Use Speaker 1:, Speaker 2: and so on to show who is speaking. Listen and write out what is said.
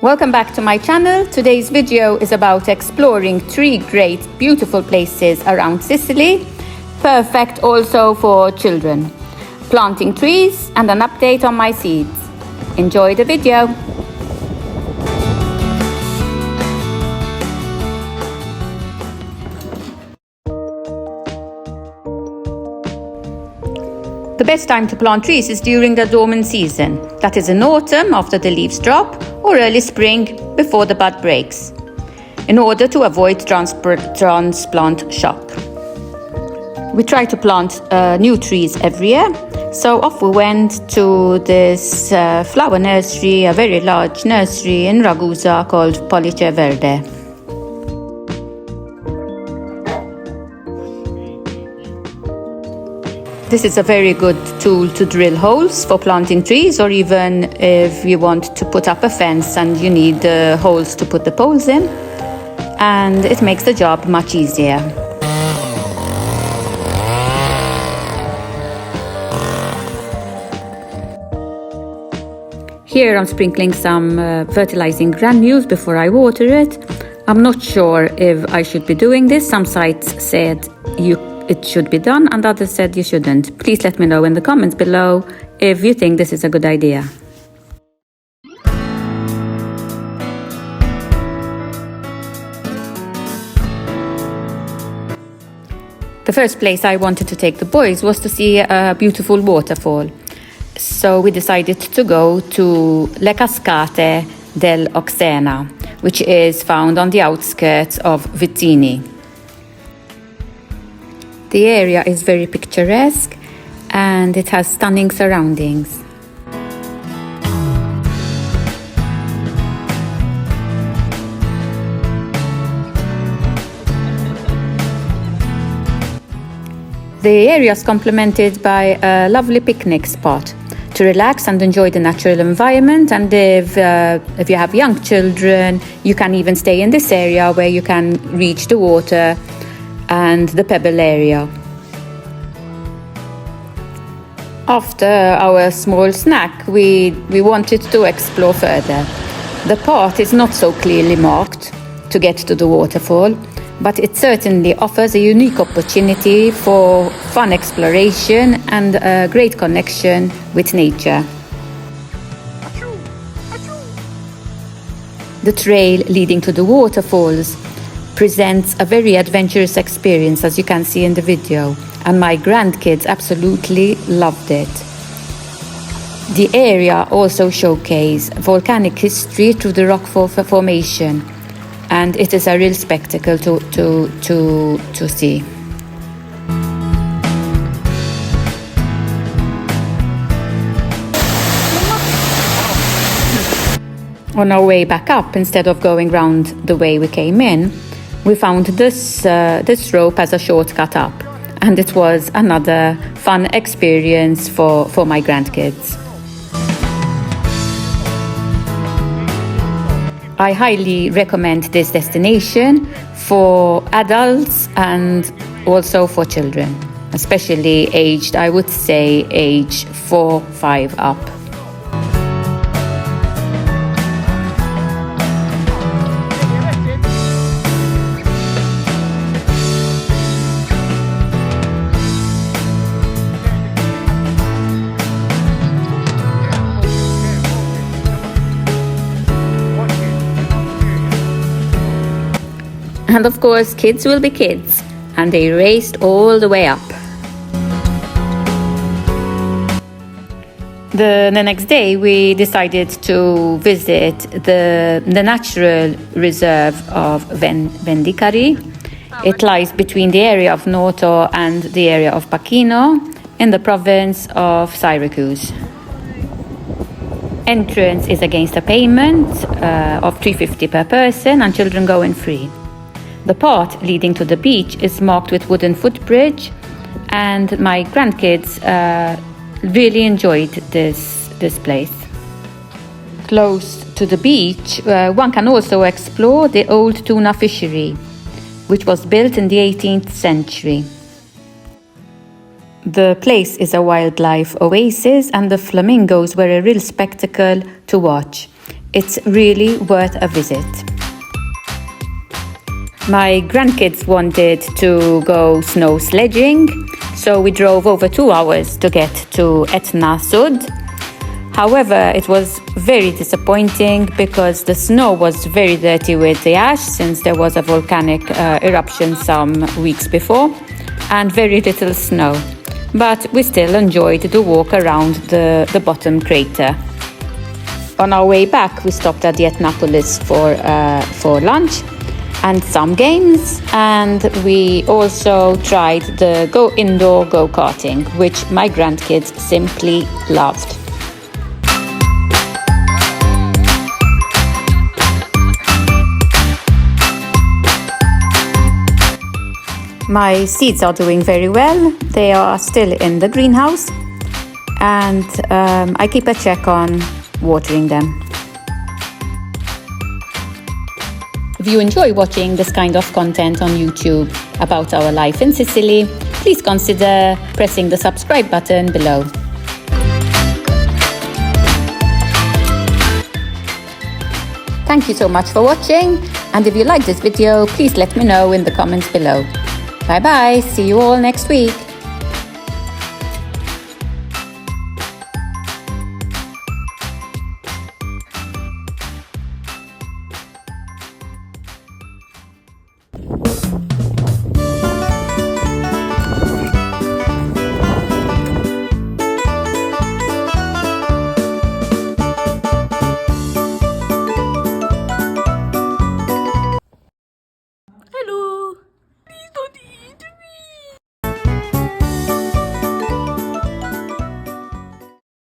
Speaker 1: Welcome back to my channel. Today's video is about exploring 3 great, beautiful places around Sicily, perfect also for children, planting trees and an update on my seeds. Enjoy the video. The best time to plant trees is during the dormant season, that is in autumn after the leaves drop, or early spring before the bud breaks, in order to avoid transplant shock. We try to plant new trees every year, so off we went to this flower nursery, a very large nursery in Ragusa called Pollice Verde. This is a very good tool to drill holes for planting trees, or even if you want to put up a fence and you need holes to put the poles in, and it makes the job much easier. Here I'm sprinkling some fertilizing granules before I water it. I'm not sure if I should be doing this. Some sites said it should be done and others said you shouldn't. Please let me know in the comments below if you think this is a good idea. The first place I wanted to take the boys was to see a beautiful waterfall. So we decided to go to Le Cascate dell'Oxena, which is found on the outskirts of Vizzini. The area is very picturesque and it has stunning surroundings. The area is complemented by a lovely picnic spot to relax and enjoy the natural environment, and if you have young children, you can even stay in this area where you can reach the water and the pebble area. After our small snack, we wanted to explore further. The path is not so clearly marked to get to the waterfall, but it certainly offers a unique opportunity for fun exploration and a great connection with nature. The trail leading to the waterfalls presents a very adventurous experience, as you can see in the video, and my grandkids absolutely loved it. The area also showcases volcanic history through the rock formation, and it is a real spectacle to see. On our way back up, instead of going round the way we came in, we found this rope as a shortcut up, and it was another fun experience for my grandkids. I highly recommend this destination for adults and also for children, especially aged, I would say, age 4-5 up. And of course, kids will be kids, and they raced all the way up. The next day, we decided to visit the natural reserve of Vendicari. It lies between the area of Noto and the area of Pachino in the province of Syracuse. Entrance is against a payment of $3.50 per person, and children go in free. The path leading to the beach is marked with wooden footbridge, and my grandkids really enjoyed this place. Close to the beach, one can also explore the old tuna fishery, which was built in the 18th century. The place is a wildlife oasis, and the flamingos were a real spectacle to watch. It's really worth a visit. My grandkids wanted to go snow sledging, so we drove over 2 hours to get to Etna Sud. However, it was very disappointing because the snow was very dirty with the ash, since there was a volcanic eruption some weeks before, and very little snow. But we still enjoyed the walk around the bottom crater. On our way back, we stopped at the Etnapolis for lunch and some games, and we also tried the indoor go-karting, which my grandkids simply loved. My seeds are doing very well. They are still in the greenhouse, and I keep a check on watering them. If you enjoy watching this kind of content on YouTube about our life in Sicily, please consider pressing the subscribe button below. Thank you so much for watching, and if you like this video, please let me know in the comments below. Bye bye, see you all next week.